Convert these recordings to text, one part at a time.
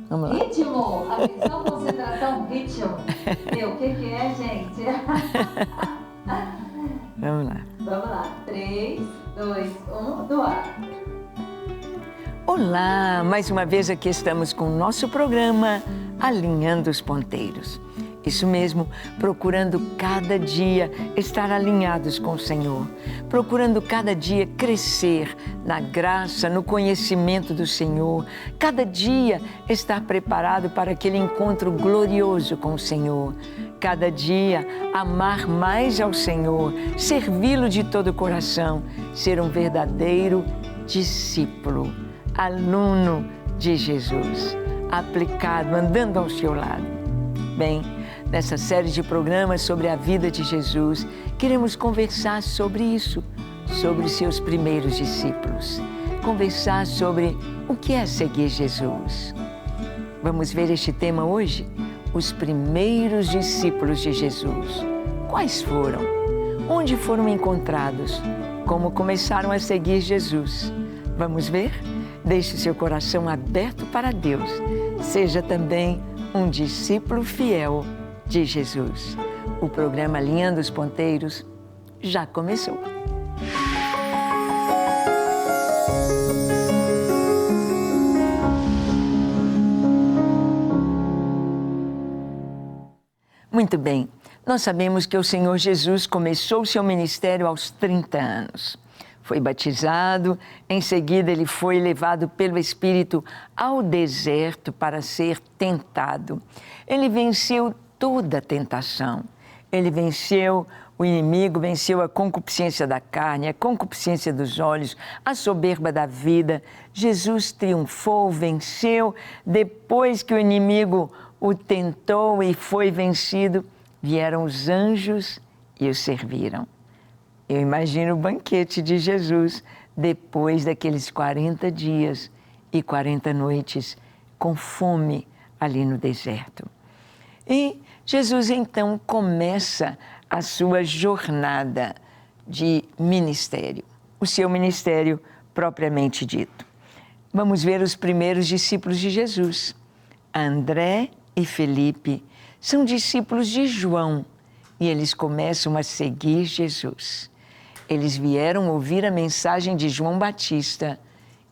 Vamos lá. Ritmo, atenção, concentração, ritmo. E o que é, gente? Vamos lá. Vamos lá. 3, 2, 1, do ar. Olá, mais uma vez aqui estamos com o nosso programa Alinhando os Ponteiros. Isso mesmo, procurando cada dia estar alinhados com o Senhor, procurando cada dia crescer na graça, no conhecimento do Senhor, cada dia estar preparado para aquele encontro glorioso com o Senhor, cada dia amar mais ao Senhor, servi-lo de todo o coração, ser um verdadeiro discípulo, aluno de Jesus, aplicado, andando ao seu lado. Bem, nessa série de programas sobre a vida de Jesus, queremos conversar sobre isso, sobre os seus primeiros discípulos. Conversar sobre o que é seguir Jesus. Vamos ver este tema hoje? Os primeiros discípulos de Jesus. Quais foram? Onde foram encontrados? Como começaram a seguir Jesus? Vamos ver? Deixe seu coração aberto para Deus. Seja também um discípulo fiel de Jesus. O programa Alinhando os Ponteiros já começou. Muito bem, nós sabemos que o Senhor Jesus começou seu ministério aos 30 anos. Foi batizado, em seguida ele foi levado pelo Espírito ao deserto para ser tentado. Ele venceu toda a tentação. Ele venceu o inimigo, venceu a concupiscência da carne, a concupiscência dos olhos, a soberba da vida. Jesus triunfou, venceu. Depois que o inimigo o tentou e foi vencido, vieram os anjos e o serviram. Eu imagino o banquete de Jesus depois daqueles 40 dias e 40 noites com fome ali no deserto. E Jesus então começa a sua jornada de ministério, o seu ministério propriamente dito. Vamos ver os primeiros discípulos de Jesus. André e Felipe são discípulos de João e eles começam a seguir Jesus. Eles vieram ouvir a mensagem de João Batista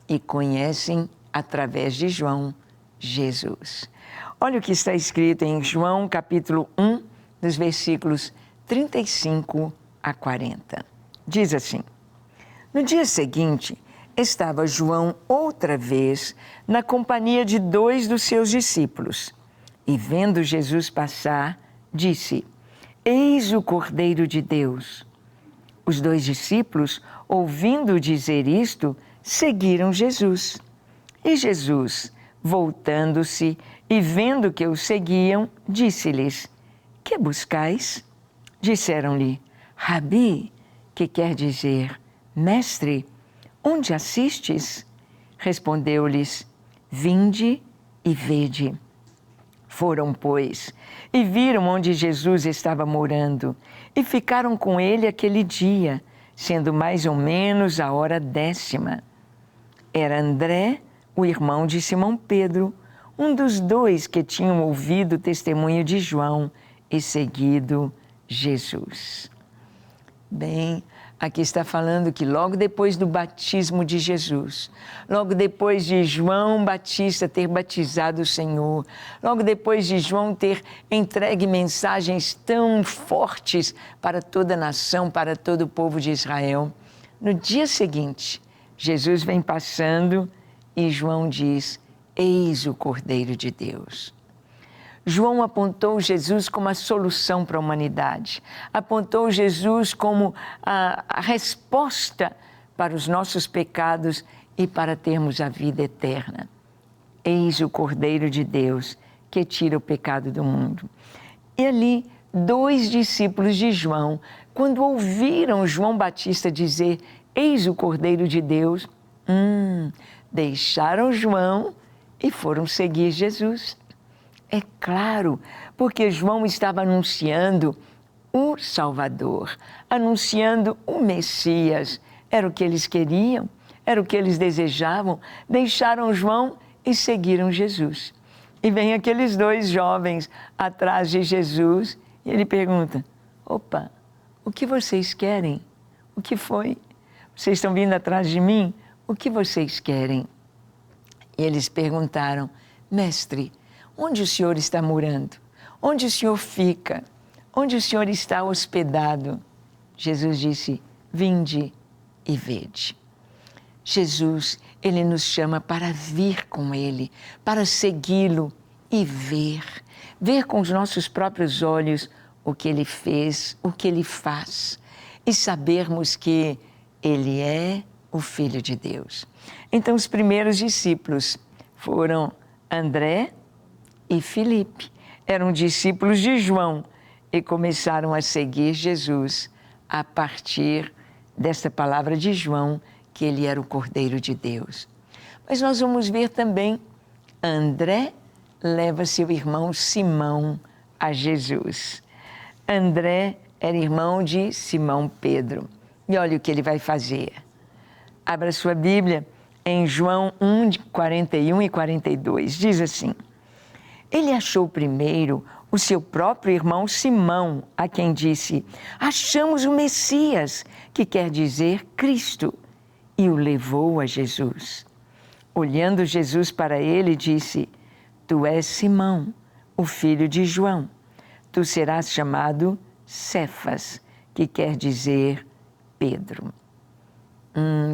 e conhecem, através de João, Jesus. Olha o que está escrito em João, capítulo 1, dos versículos 35 a 40. Diz assim: No dia seguinte, estava João outra vez na companhia de 2 dos seus discípulos. E vendo Jesus passar, disse: Eis o Cordeiro de Deus. Os 2 discípulos, ouvindo dizer isto, seguiram Jesus. E Jesus, voltando-se e vendo que o seguiam, disse-lhes: Que buscais? Disseram-lhe: Rabi, que quer dizer mestre, onde assistes? Respondeu-lhes: Vinde e vede. Foram, pois, e viram onde Jesus estava morando, e ficaram com ele aquele dia, sendo mais ou menos a hora 10ª. Era André, o irmão de Simão Pedro, um dos 2 que tinham ouvido o testemunho de João e seguido Jesus. Bem, aqui está falando que logo depois do batismo de Jesus, logo depois de João Batista ter batizado o Senhor, logo depois de João ter entregue mensagens tão fortes para toda a nação, para todo o povo de Israel, no dia seguinte, Jesus vem passando e João diz: Eis o Cordeiro de Deus. João apontou Jesus como a solução para a humanidade, apontou Jesus como a resposta para os nossos pecados e para termos a vida eterna. Eis o Cordeiro de Deus que tira o pecado do mundo. E ali, 2 discípulos de João, quando ouviram João Batista dizer: Eis o Cordeiro de Deus, deixaram João e foram seguir Jesus. É claro, porque João estava anunciando o Salvador, anunciando o Messias. Era o que eles queriam, era o que eles desejavam. Deixaram João e seguiram Jesus. E vem aqueles dois jovens atrás de Jesus e ele pergunta: opa, o que vocês querem? O que foi? Vocês estão vindo atrás de mim? O que vocês querem? E eles perguntaram: mestre, onde o senhor está morando? Onde o senhor fica? Onde o senhor está hospedado? Jesus disse: vinde e vede. Jesus, ele nos chama para vir com ele, para segui-lo e ver com os nossos próprios olhos o que ele fez, o que ele faz, e sabermos que ele é o Filho de Deus. Então, os primeiros discípulos foram André e Filipe. Eram discípulos de João e começaram a seguir Jesus a partir desta palavra de João, que ele era o Cordeiro de Deus. Mas nós vamos ver também, André leva seu irmão Simão a Jesus. André era irmão de Simão Pedro. E olha o que ele vai fazer. Abra sua Bíblia em João 1, 41 e 42. Diz assim: ele achou primeiro o seu próprio irmão Simão, a quem disse: achamos o Messias, que quer dizer Cristo, e o levou a Jesus. Olhando Jesus para ele, disse: tu és Simão, o filho de João. Tu serás chamado Cefas, que quer dizer Pedro.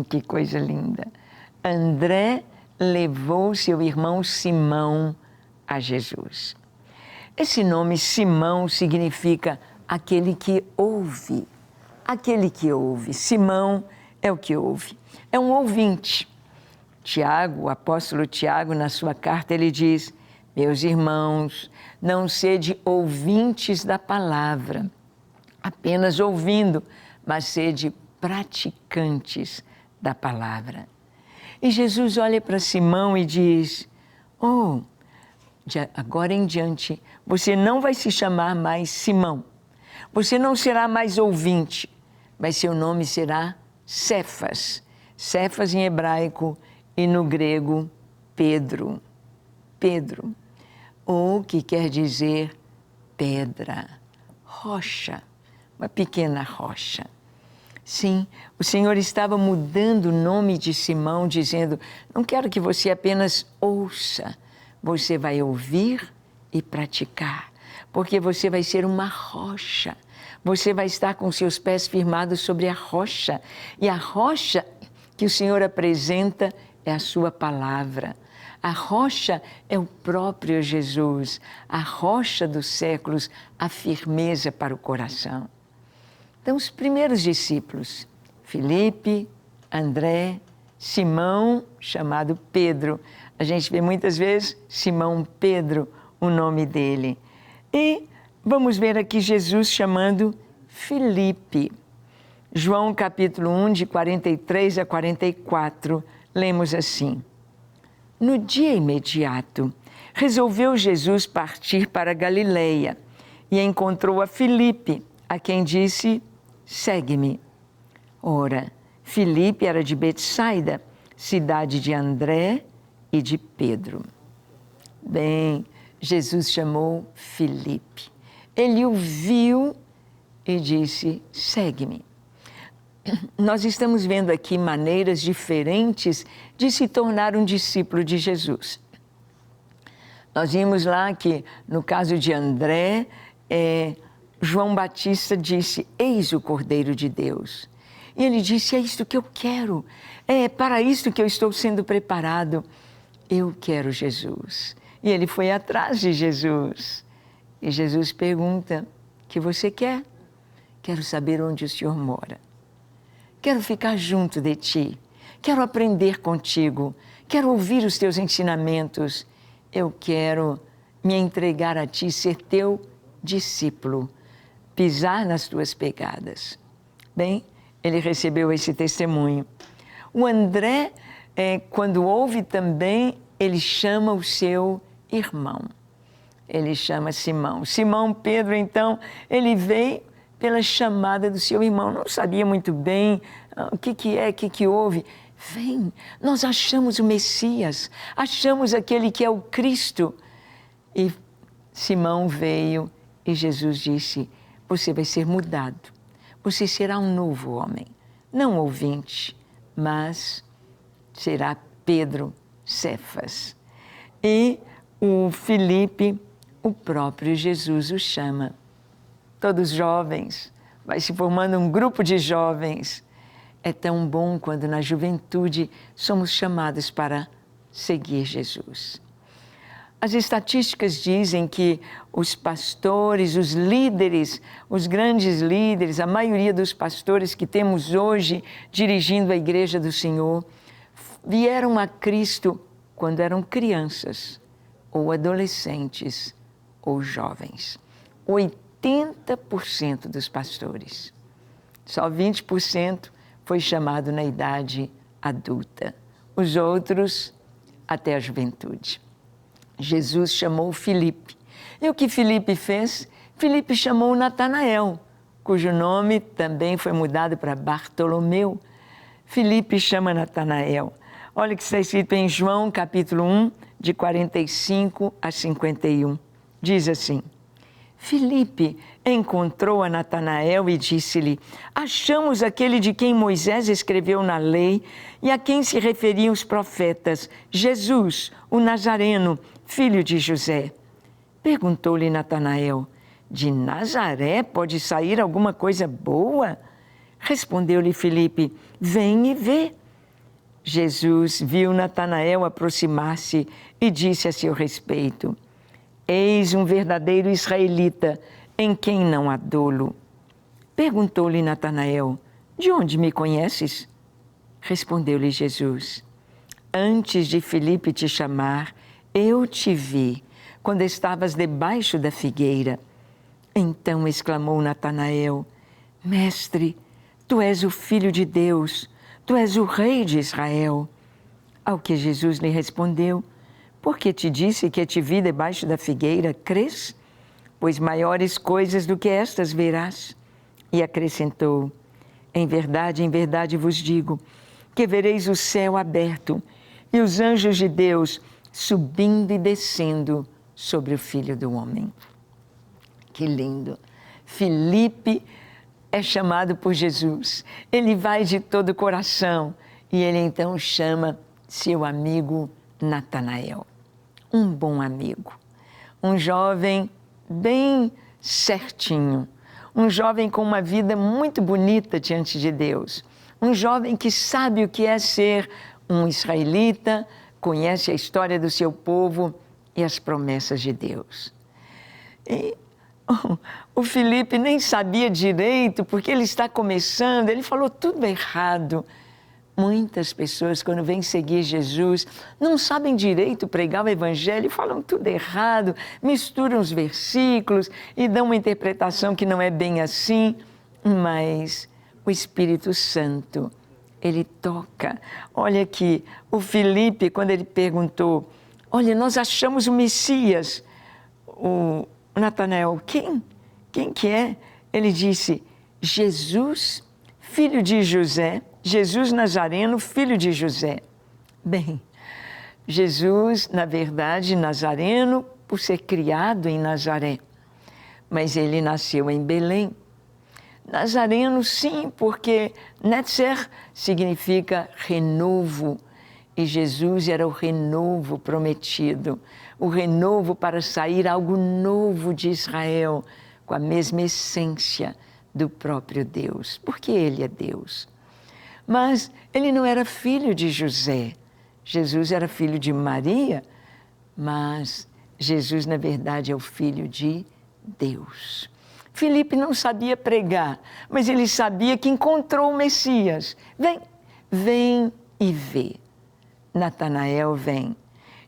Que coisa linda! André levou seu irmão Simão a Jesus. Esse nome Simão significa aquele que ouve. Aquele que ouve. Simão é o que ouve. É um ouvinte. Tiago, o apóstolo Tiago, na sua carta, ele diz: meus irmãos, não sede ouvintes da palavra, apenas ouvindo, mas sede praticantes da palavra. E Jesus olha para Simão e diz: oh, de agora em diante, você não vai se chamar mais Simão. Você não será mais ouvinte, mas seu nome será Cefas. Cefas em hebraico e no grego Pedro. Pedro, o que quer dizer pedra, rocha, uma pequena rocha. Sim, o Senhor estava mudando o nome de Simão, dizendo: não quero que você apenas ouça, você vai ouvir e praticar, porque você vai ser uma rocha. Você vai estar com seus pés firmados sobre a rocha. E a rocha que o Senhor apresenta é a sua palavra. A rocha é o próprio Jesus. A rocha dos séculos, a firmeza para o coração. Então, os primeiros discípulos, Filipe, André, Simão, chamado Pedro. A gente vê muitas vezes Simão Pedro, o nome dele. E vamos ver aqui Jesus chamando Filipe. João capítulo 1, de 43 a 44, lemos assim: no dia imediato, resolveu Jesus partir para Galileia e encontrou a Filipe, a quem disse: segue-me. Ora, Filipe era de Betsaida, cidade de André e de Pedro. Bem, Jesus chamou Filipe. Ele o viu e disse: segue-me. Nós estamos vendo aqui maneiras diferentes de se tornar um discípulo de Jesus. Nós vimos lá que, no caso de André, João Batista disse: eis o Cordeiro de Deus. E ele disse: é isto que eu quero, é para isto que eu estou sendo preparado. Eu quero Jesus. E ele foi atrás de Jesus. E Jesus pergunta: o que você quer? Quero saber onde o Senhor mora. Quero ficar junto de ti. Quero aprender contigo. Quero ouvir os teus ensinamentos. Eu quero me entregar a ti, ser teu discípulo, pisar nas tuas pegadas. Bem, ele recebeu esse testemunho. O André, quando ouve também, ele chama o seu irmão. Ele chama Simão. Simão Pedro, então, ele veio pela chamada do seu irmão. Não sabia muito bem o que houve. Vem, nós achamos o Messias, achamos aquele que é o Cristo. E Simão veio e Jesus disse: você vai ser mudado, você será um novo homem, não ouvinte, mas será Pedro Cefas. E o Filipe, o próprio Jesus o chama. Todos jovens, vai se formando um grupo de jovens. É tão bom quando na juventude somos chamados para seguir Jesus. As estatísticas dizem que os pastores, os líderes, os grandes líderes, a maioria dos pastores que temos hoje dirigindo a Igreja do Senhor, vieram a Cristo quando eram crianças, ou adolescentes, ou jovens. 80% dos pastores. Só 20% foi chamado na idade adulta. Os outros, até a juventude. Jesus chamou Filipe. E o que Filipe fez? Filipe chamou Natanael, cujo nome também foi mudado para Bartolomeu. Filipe chama Natanael. Olha o que está escrito em João, capítulo 1, de 45 a 51. Diz assim: Filipe encontrou a Natanael e disse-lhe: achamos aquele de quem Moisés escreveu na lei e a quem se referiam os profetas, Jesus, o Nazareno, filho de José. Perguntou-lhe Natanael: de Nazaré pode sair alguma coisa boa? Respondeu-lhe Filipe: vem e vê. Jesus viu Natanael aproximar-se e disse a seu respeito: eis um verdadeiro israelita, em quem não há dolo. Perguntou-lhe Natanael: de onde me conheces? Respondeu-lhe Jesus: antes de Filipe te chamar, eu te vi, quando estavas debaixo da figueira. Então exclamou Natanael: Mestre, tu és o Filho de Deus, tu és o Rei de Israel. Ao que Jesus lhe respondeu: porque te disse que te vi debaixo da figueira, crês? Pois maiores coisas do que estas verás. E acrescentou: em verdade vos digo, que vereis o céu aberto e os anjos de Deus subindo e descendo sobre o Filho do Homem. Que lindo! Filipe é chamado por Jesus. Ele vai de todo o coração e ele então chama seu amigo Natanael. Um bom amigo, um jovem bem certinho, um jovem com uma vida muito bonita diante de Deus, um jovem que sabe o que é ser um israelita, conhece a história do seu povo e as promessas de Deus. E o Filipe nem sabia direito, porque ele está começando, ele falou tudo errado. Muitas pessoas, quando vêm seguir Jesus, não sabem direito pregar o Evangelho, falam tudo errado, misturam os versículos e dão uma interpretação que não é bem assim, mas o Espírito Santo, ele toca. Olha aqui, o Filipe, quando ele perguntou: olha, nós achamos o Messias. O Natanael: quem que é? Ele disse: Jesus, filho de José, Jesus Nazareno, filho de José. Bem, Jesus, na verdade, Nazareno, por ser criado em Nazaré, mas ele nasceu em Belém. Nazareno, sim, porque Netzer significa renovo, e Jesus era o renovo prometido, o renovo para sair algo novo de Israel, com a mesma essência do próprio Deus, porque ele é Deus. Mas ele não era filho de José. Jesus era filho de Maria, mas Jesus, na verdade, é o filho de Deus. Filipe não sabia pregar, mas ele sabia que encontrou o Messias. Vem e vê. Natanael vem.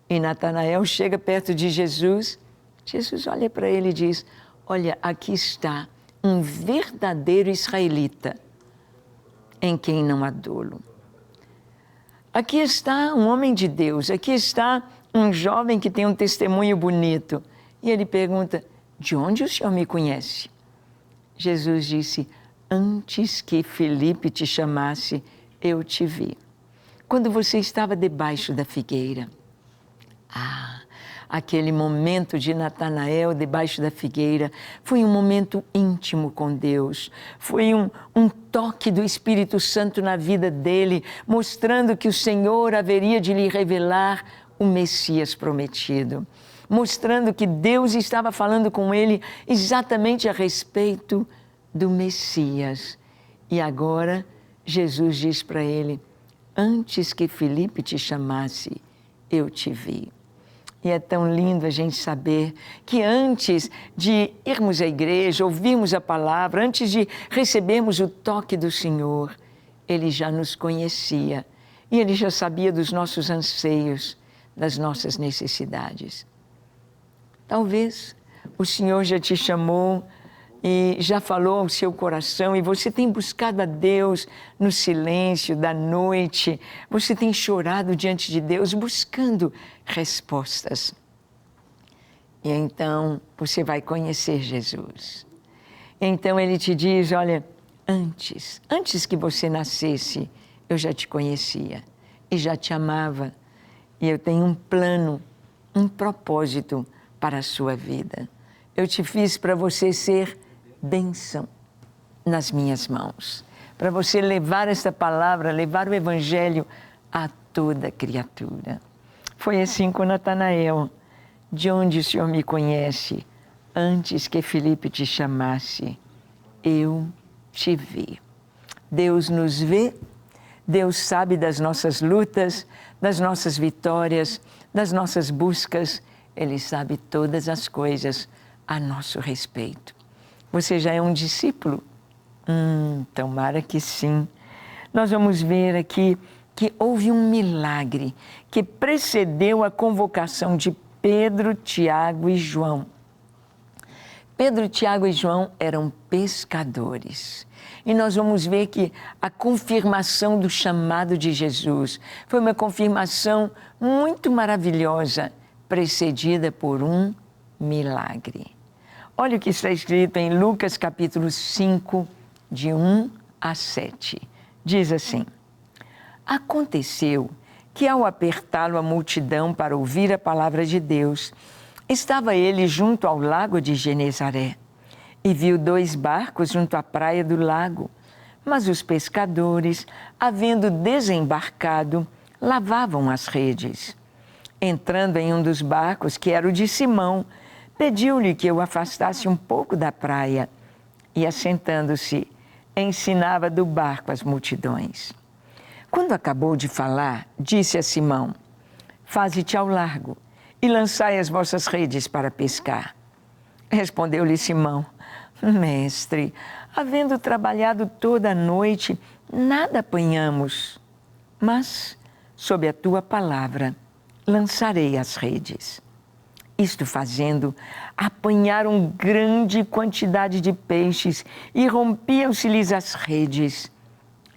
E Natanael chega perto de Jesus. Jesus olha para ele e diz: olha, aqui está um verdadeiro israelita, em quem não há dolo. Aqui está um homem de Deus, aqui está um jovem que tem um testemunho bonito. E ele pergunta: de onde o Senhor me conhece? Jesus disse: antes que Filipe te chamasse, eu te vi. Quando você estava debaixo da figueira. Aquele momento de Natanael debaixo da figueira foi um momento íntimo com Deus. Foi um toque do Espírito Santo na vida dele, mostrando que o Senhor haveria de lhe revelar o Messias prometido. Mostrando que Deus estava falando com ele exatamente a respeito do Messias. E agora Jesus diz para ele: antes que Filipe te chamasse, eu te vi. E é tão lindo a gente saber que antes de irmos à igreja, ouvirmos a palavra, antes de recebermos o toque do Senhor, Ele já nos conhecia e Ele já sabia dos nossos anseios, das nossas necessidades. Talvez o Senhor já te chamou e já falou ao seu coração e você tem buscado a Deus no silêncio da noite, você tem chorado diante de Deus buscando respostas. E então você vai conhecer Jesus. Então Ele te diz: olha, antes que você nascesse, eu já te conhecia e já te amava. E eu tenho um plano, um propósito para a sua vida. Eu te fiz para você ser bênção nas minhas mãos, para você levar esta palavra, levar o Evangelho a toda criatura. Foi assim com Natanael: de onde o Senhor me conhece? Antes que Filipe te chamasse, eu te vi. Deus nos vê, Deus sabe das nossas lutas, das nossas vitórias, das nossas buscas. Ele sabe todas as coisas a nosso respeito. Você já é um discípulo? Tomara que sim. Nós vamos ver aqui que houve um milagre que precedeu a convocação de Pedro, Tiago e João. Pedro, Tiago e João eram pescadores. E nós vamos ver que a confirmação do chamado de Jesus foi uma confirmação muito maravilhosa, precedida por um milagre. Olha o que está escrito em Lucas capítulo 5, de 1 a 7. Diz assim: aconteceu que ao apertá-lo a multidão para ouvir a palavra de Deus, estava ele junto ao lago de Genezaré e viu 2 barcos junto à praia do lago, mas os pescadores, havendo desembarcado, lavavam as redes. Entrando em um dos barcos, que era o de Simão, pediu-lhe que o afastasse um pouco da praia e, assentando-se, ensinava do barco as multidões. Quando acabou de falar, disse a Simão: faze-te ao largo e lançai as vossas redes para pescar. Respondeu-lhe Simão: mestre, havendo trabalhado toda a noite, nada apanhamos, mas, sob a tua palavra, lançarei as redes. Isto fazendo, apanharam grande quantidade de peixes e rompiam-se-lhes as redes.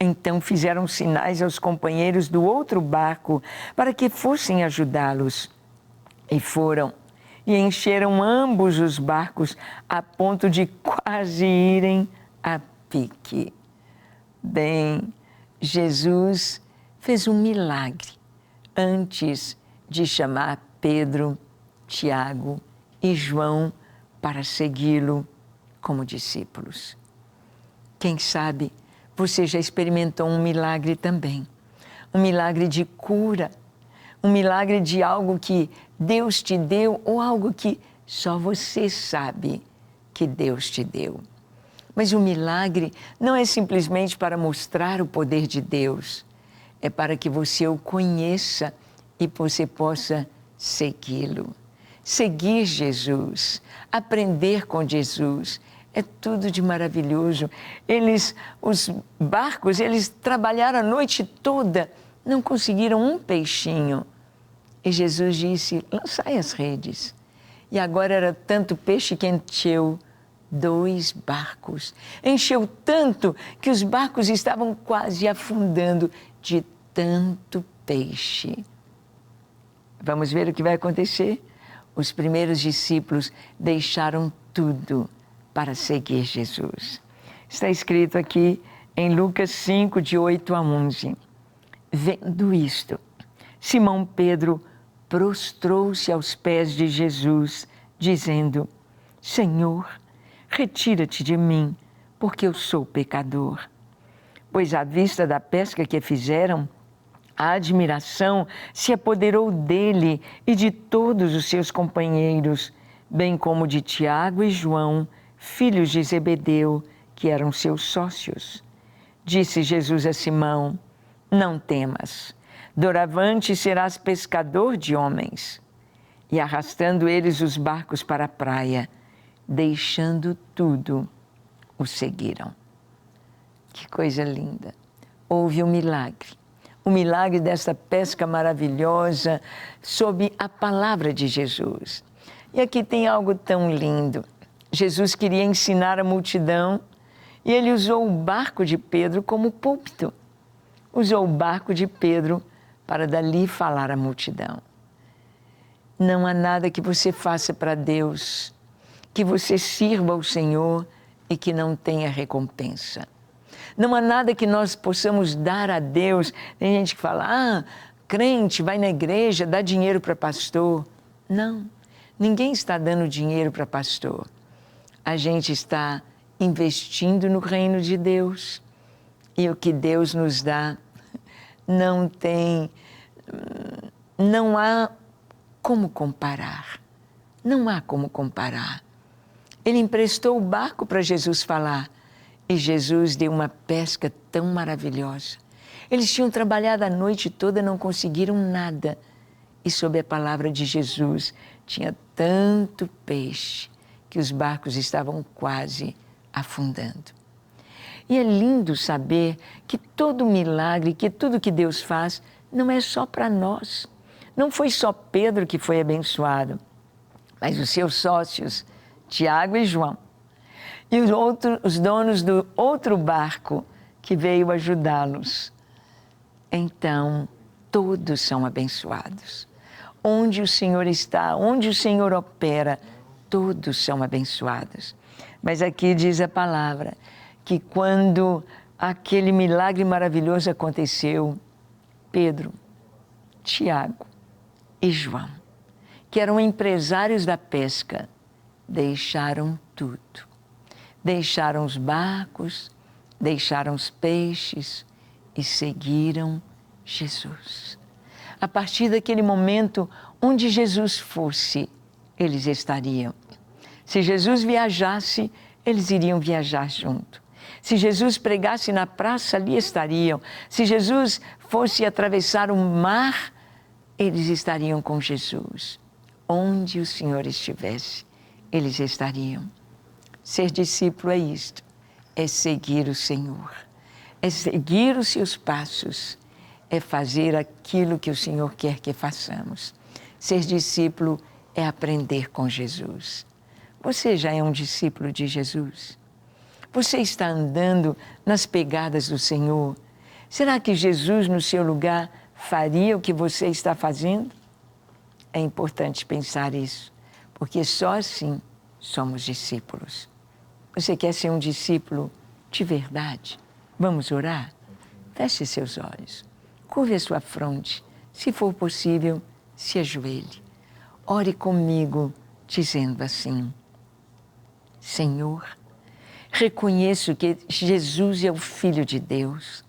Então fizeram sinais aos companheiros do outro barco para que fossem ajudá-los. E foram, e encheram ambos os barcos a ponto de quase irem a pique. Bem, Jesus fez um milagre antes de chamar Pedro, Tiago e João para segui-lo como discípulos. Quem sabe você já experimentou um milagre também, um milagre de cura, um milagre de algo que Deus te deu ou algo que só você sabe que Deus te deu. Mas o milagre não é simplesmente para mostrar o poder de Deus, é para que você o conheça e você possa segui-lo. Seguir Jesus, aprender com Jesus, é tudo de maravilhoso. Os barcos, eles trabalharam a noite toda, não conseguiram um peixinho. E Jesus disse: lançai as redes. E agora era tanto peixe que encheu 2 barcos. Encheu tanto que os barcos estavam quase afundando de tanto peixe. Vamos ver o que vai acontecer? Os primeiros discípulos deixaram tudo para seguir Jesus. Está escrito aqui em Lucas 5, de 8 a 11. Vendo isto, Simão Pedro prostrou-se aos pés de Jesus, dizendo: Senhor, retira-te de mim, porque eu sou pecador. Pois à vista da pesca que fizeram, a admiração se apoderou dele e de todos os seus companheiros, bem como de Tiago e João, filhos de Zebedeu, que eram seus sócios. Disse Jesus a Simão: Não temas, doravante serás pescador de homens. E arrastando eles os barcos para a praia, deixando tudo, o seguiram. Que coisa linda! Houve um milagre. O milagre dessa pesca maravilhosa sob a palavra de Jesus. E aqui tem algo tão lindo. Jesus queria ensinar a multidão e ele usou o barco de Pedro como púlpito. Usou o barco de Pedro para dali falar à multidão. Não há nada que você faça para Deus, que você sirva ao Senhor e que não tenha recompensa. Não há nada que nós possamos dar a Deus. Tem gente que fala, crente, vai na igreja, dá dinheiro para pastor. Não, ninguém está dando dinheiro para pastor. A gente está investindo no reino de Deus. E o que Deus nos dá não há como comparar. Não há como comparar. Ele emprestou o barco para Jesus falar. E Jesus deu uma pesca tão maravilhosa. Eles tinham trabalhado a noite toda, não conseguiram nada. E sob a palavra de Jesus, tinha tanto peixe que os barcos estavam quase afundando. E é lindo saber que todo milagre, que tudo que Deus faz, não é só para nós. Não foi só Pedro que foi abençoado, mas os seus sócios, Tiago e João. E os donos do outro barco que veio ajudá-los. Então, todos são abençoados. Onde o Senhor está, onde o Senhor opera, todos são abençoados. Mas aqui diz a palavra que quando aquele milagre maravilhoso aconteceu, Pedro, Tiago e João, que eram empresários da pesca, deixaram tudo. Deixaram os barcos, deixaram os peixes e seguiram Jesus. A partir daquele momento, onde Jesus fosse, eles estariam. Se Jesus viajasse, eles iriam viajar junto. Se Jesus pregasse na praça, ali estariam. Se Jesus fosse atravessar o mar, eles estariam com Jesus. Onde o Senhor estivesse, eles estariam. Ser discípulo é isto, é seguir o Senhor, é seguir os seus passos, é fazer aquilo que o Senhor quer que façamos. Ser discípulo é aprender com Jesus. Você já é um discípulo de Jesus? Você está andando nas pegadas do Senhor? Será que Jesus, no seu lugar, faria o que você está fazendo? É importante pensar isso, porque só assim somos discípulos. Você quer ser um discípulo de verdade? Vamos orar? Feche seus olhos, curve a sua fronte, se for possível, se ajoelhe. Ore comigo, dizendo assim: Senhor, reconheço que Jesus é o Filho de Deus.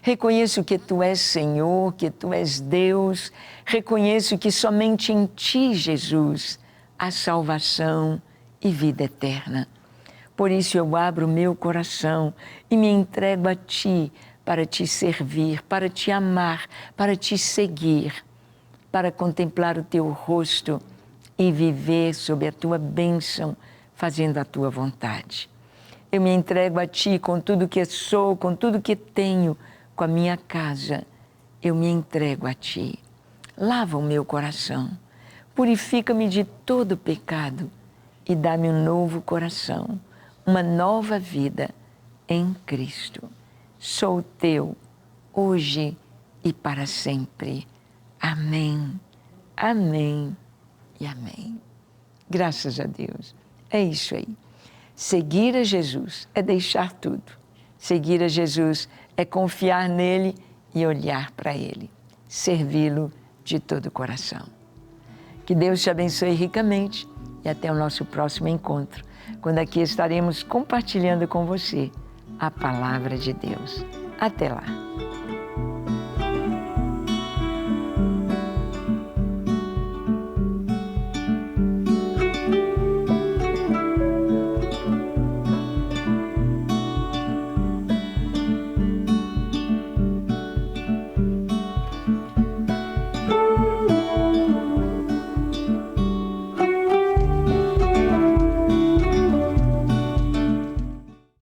Reconheço que Tu és Senhor, que Tu és Deus. Reconheço que somente em Ti, Jesus, há salvação e vida eterna. Por isso eu abro o meu coração e me entrego a Ti para Te servir, para Te amar, para Te seguir, para contemplar o Teu rosto e viver sob a Tua bênção, fazendo a Tua vontade. Eu me entrego a Ti com tudo que sou, com tudo que tenho, com a minha casa. Eu me entrego a Ti. Lava o meu coração, purifica-me de todo pecado e dá-me um novo coração, uma nova vida em Cristo. Sou Teu, hoje e para sempre. Amém, amém e amém. Graças a Deus. É isso aí. Seguir a Jesus é deixar tudo. Seguir a Jesus é confiar nele e olhar para Ele. Servi-lo de todo o coração. Que Deus te abençoe ricamente e até o nosso próximo encontro, quando aqui estaremos compartilhando com você a Palavra de Deus. Até lá!